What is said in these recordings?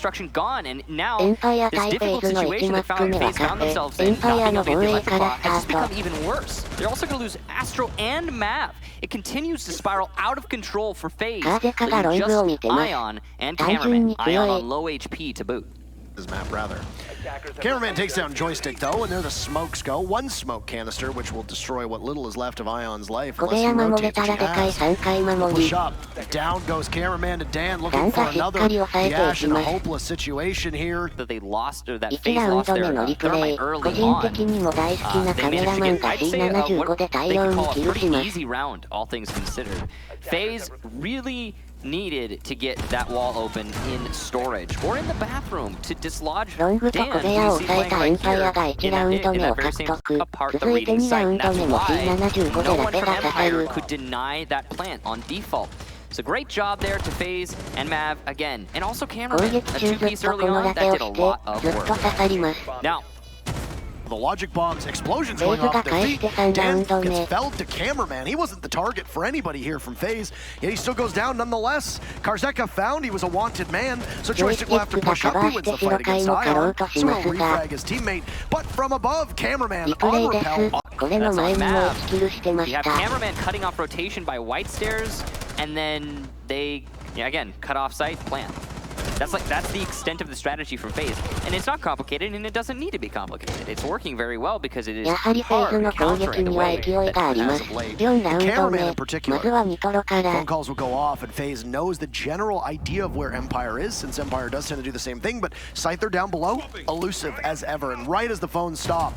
obstruction gone, and now Empire this difficult situation that FaZe found themselves in, knocking over the electric block, has just become even worse. They're also going to lose Astro and Mav. It continues to spiral out of control for FaZe. But you just Ion and Cameraman. Ion on low HP to boot. This map, rather. Cameraman takes down Joystick, though, and there the smokes go. One smoke canister, which will destroy what little is left of Ion's life unless he rotates Push up. Down goes Cameraman to Dan, looking for another. Yash in a hopeless situation here. That they lost, or that FaZe lost their thermite early on. They managed to get, I'd say, what they could call a pretty easy round, all things considered. FaZe really needed to get that wall open in storage or in the bathroom to dislodge Dan, who you see playing right here in that very same apart the reading site. That's why no one from Empire could deny that plant on default. So great job there to FaZe and Mav again, and also Cameraman. A two-piece early on that did a lot of work. Now, the logic bombs, explosions going off their feet. Dan gets felled to Cameraman. He wasn't the target for anybody here from FaZe, yet he still goes down nonetheless. Karzeka found he was a wanted man, so Joystick will have to push up. He wins the fight against Ion, so he'll refrag his teammate. But from above, Cameraman on repel. That's on Mav. You have Cameraman cutting off rotation by White Stairs, and then they, again, cut off site, plant. That's the extent of the strategy from FaZe, and it's not complicated, and it doesn't need to be complicated. It's working very well because it is hard countering the way that as of late. Cameraman in particular, phone calls will go off, and FaZe knows the general idea of where Empire is, since Empire does tend to do the same thing, but Scyther down below, elusive as ever, and right as the phones stop,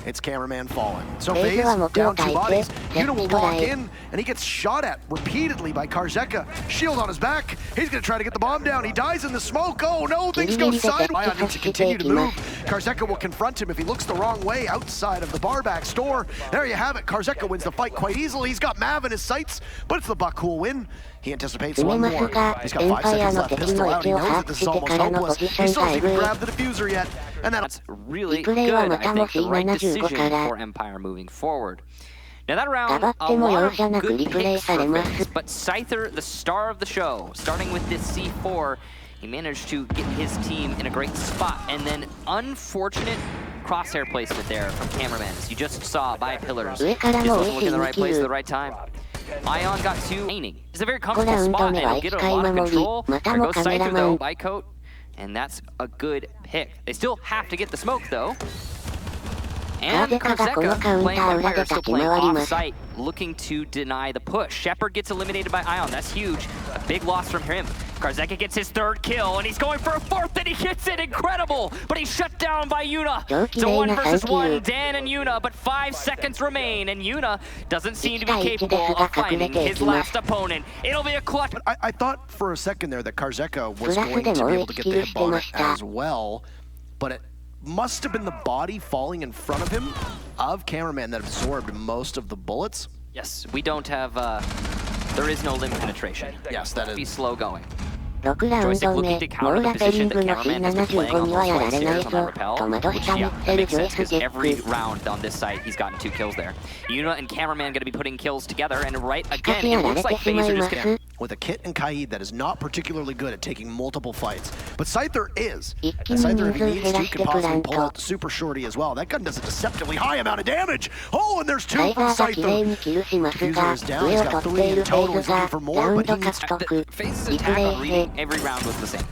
it's Cameraman falling. So FaZe down two bodies. Yuna will walk in, and he gets shot at repeatedly by Karzeka. Shield on his back. He's going to try to get the bomb down. He dies in the smoke. Oh no, things go sideways. Ion needs to continue to move. Karzeka will confront him if he looks the wrong way outside of the barback store. There you have it. Karzeka wins the fight quite easily. He's got Mav in his sights, but it's the Buck who will win. He anticipates one more. He's got 5 seconds left. Pistol out. He knows that this is almost hopeless. He still hasn't even grabbed the diffuser yet. And that's really good. I think the right decision for Empire moving forward. Now that round, a lot of good picks for FaZe, but Scyther, the star of the show, starting with this C4, he managed to get his team in a great spot, and then unfortunate crosshair placement there from Cameraman, as you just saw by Pillars. Just wasn't looking in the right place at the right time. Ion got two laning. It's a very comfortable spot, and he'll get a lot of control. There goes Scyther though, by Coat, and that's a good pick. They still have to get the smoke though. And Karzeka, playing Empire, still playing off-site, looking to deny the push. Shepard gets eliminated by Ion. That's huge. A big loss from him. Karzeka gets his 3rd kill, and he's going for a 4th, and he gets it. Incredible! But he's shut down by Yuna. It's a 1 versus 1, Dan and Yuna, but 5 seconds remain, and Yuna doesn't seem to be capable of finding his last opponent. It'll be a clutch. But I thought for a second there that Karzeka was going to be able to get the hit on it as well, but it must have been the body falling in front of him of Cameraman that absorbed most of the bullets. Yes, we don't have, there is no limb penetration. Yes, that is. Be slow going. 6ラウンド目、モーラペリングの C75 にはやられないぞと惑したミッチェル・ジョイスジェック。 Every round on this site, he's gotten 2 kills there. Yuna and Cameraman going to be putting kills together, and right again, it looks like FaZe are just going to... With a Kit and Kaid that is not particularly good at taking multiple fights, but Scyther is. And Scyther, if he needs to, can possibly pull out the Super Shorty as well. That gun does a deceptively high amount of damage. Oh, and there's 2 from Scyther. Diffuser is down. He's got 3 in total. He's looking for more, but he needs to... FaZe's attack on reading every round was the same.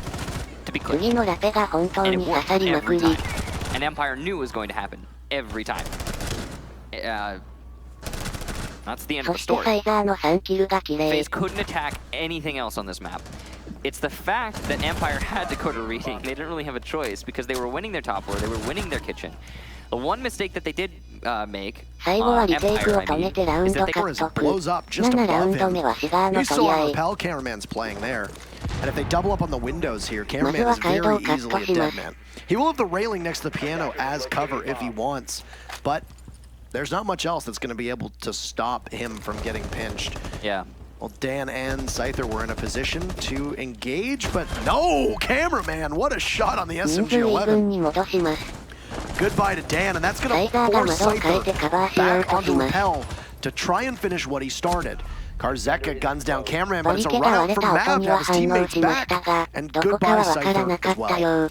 To be clear. And it worked every time. And Empire knew it was going to happen every time. That's the end of the story. FaZe couldn't attack anything else on this map. It's the fact that Empire had Dakota reading. They didn't really have a choice because they were winning their top floor, they were winning their kitchen. The one mistake that they did make, Empire, I mean, is that they blows up just above him. You saw Repel, Cameraman's playing there. And if they double up on the windows here, Cameraman is very easily a dead man. He will have the railing next to the piano as cover if he wants, but there's not much else that's going to be able to stop him from getting pinched. Yeah. Well, Dan and Scyther were in a position to engage, but no! Cameraman, what a shot on the SMG-11. Goodbye to Dan, and that's going to force Scyther back onto Repel. to try and finish what he started. Karzeka guns down Cameram, but it's a run out from Mav to have his teammates back. And goodbye Cypher as well.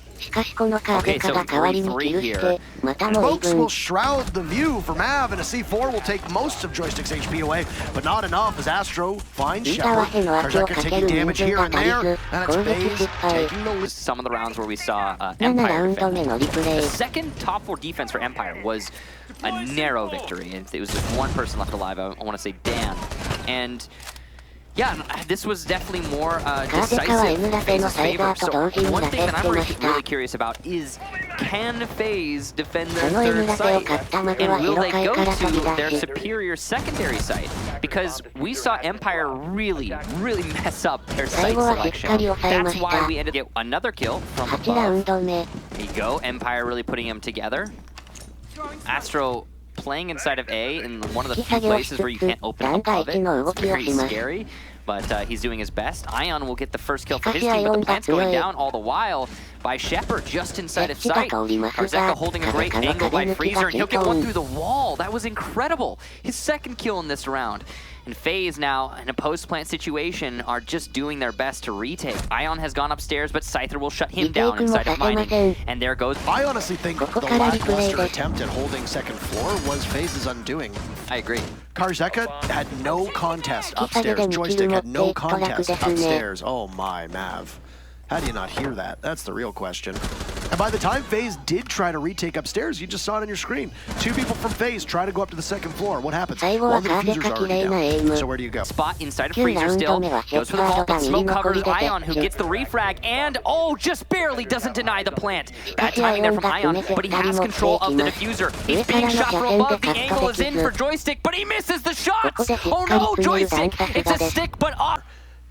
Okay, so 3-3 here. Smokes will shroud the view for Mav, and a C4 will take most of Joystick's HP away, but not enough as Astro finds Shepard. Karzeka taking damage here and there, and it's FaZe taking the lead. Some of the rounds where we saw Empire defend. The second top 4 defense for Empire was a narrow victory, and it was just one person left alive. I want to say Dan. And yeah, this was definitely more decisive in FaZe's favor. So one thing that I'm really curious about is, can FaZe defend their third site? And will they go to their superior secondary site? Because we saw Empire really mess up their site selection. That's why we ended up getting another kill from above. There you go, Empire really putting them together. Astro playing inside of A in one of the few places where you can't open up of it. It's very scary, but he's doing his best. Ion will get the first kill for his team, but the plant's going down all the while by Shepard just inside of sight. Karzeka holding a great angle by Freezer, and he'll get one through the wall. That was incredible. His second kill in this round. And FaZe now, in a post-plant situation, are just doing their best to retake. Ion has gone upstairs, but Scyther will shut him down inside of mining. And there goes... I honestly think the lackluster attempt at holding second floor was FaZe's undoing. I agree. Karzeka had no contest upstairs. Joystick had no contest upstairs. Oh my, Mav. How do you not hear that? That's the real question. And by the time FaZe did try to retake upstairs, you just saw it on your screen. 2 people from FaZe try to go up to the second floor. What happens? One of the diffuser's already down. So where do you go? Spot inside of Freezer still. Goes for the vault, but smoke covers Ion, who gets the refrag, and just barely doesn't deny the plant. Bad timing there from Ion, but he has control of the diffuser. He's being shot from above. The angle is in for Joystick, but he misses the shots. Oh no, Joystick! It's a stick, but off.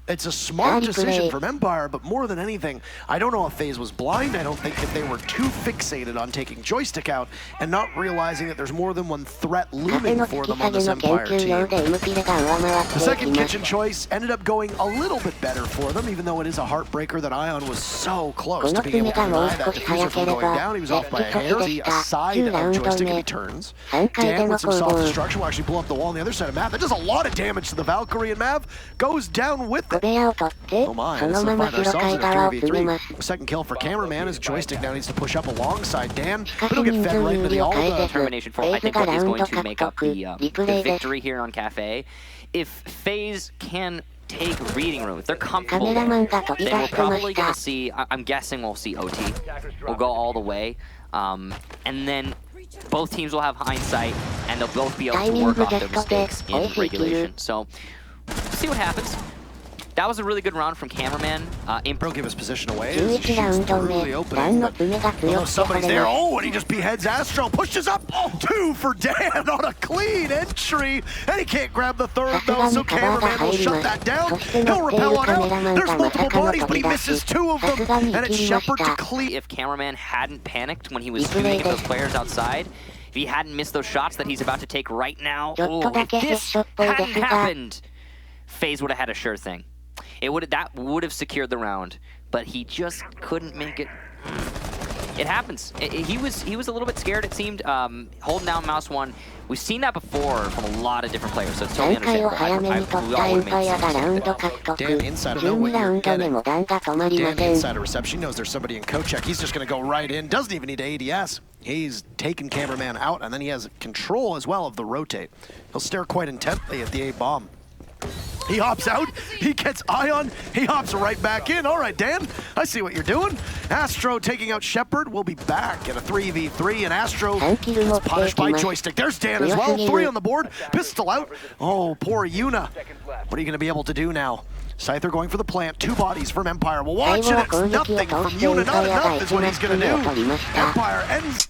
It's a smart decision from Empire, but more than anything, I don't know if FaZe was blind. I don't think if they were too fixated on taking Joystick out and not realizing that there's more than one threat looming for them on this Empire team. The second kitchen choice ended up going a little bit better for them, even though it is a heartbreaker that Ion was so close to being able to deny that diffuser from going down. He was off by a hair. The aside of Joystick and he turns. Dan with some self-destruction will actually blow up the wall on the other side of Mav. That does a lot of damage to the Valkyrie, and Mav goes down with it. Oh my, let's find ourselves in a 3v3. The second kill for Cameraman as Joystick now needs to push up alongside Dan, but he'll get fed right into the Alda. Determination for, I think, what is going to make up the victory here on Cafe. If FaZe can take reading room, if they're comfortable there, then we're probably going to see, I'm guessing we'll see OT. We'll go all the way. And then both teams will have hindsight, and they'll both be able to work off their mistakes in regulation. So, see what happens. That was a really good round from Cameraman. Impro give his position away as he shoots through the opening, but somebody's there. Oh, and he just beheads Astro, pushes up. 2 for Dan on a clean entry, and he can't grab the third though, so Cameraman will shut that down. He'll repel on out. There's multiple bodies, but he misses 2 of them, and it's Shepard to clean. If Cameraman hadn't panicked when he was shooting at those players outside, if he hadn't missed those shots that he's about to take right now, if this hadn't happened, FaZe would have had a sure thing. That would have secured the round, but he just couldn't make it. It happens. He was a little bit scared, it seemed, holding down mouse 1. We've seen that before from a lot of different players, so it's totally understandable. Dan inside of nowhere, you're getting. Dan inside of reception, knows there's somebody in co-check. He's just going to go right in, doesn't even need to ADS. He's taken Cameraman out, and then he has control as well of the rotate. He'll stare quite intently at the A-bomb. He hops out, he gets Ion, he hops right back in. All right, Dan, I see what you're doing. Astro taking out Shepard. We'll be back in a 3v3, and Astro is punished by Joystick. There's Dan as well, 3 on the board, pistol out. Oh, poor Yuna. What are you gonna be able to do now? Scyther going for the plant, 2 bodies from Empire. We'll watch it, it's nothing from Yuna, not enough is what he's gonna do. Empire ends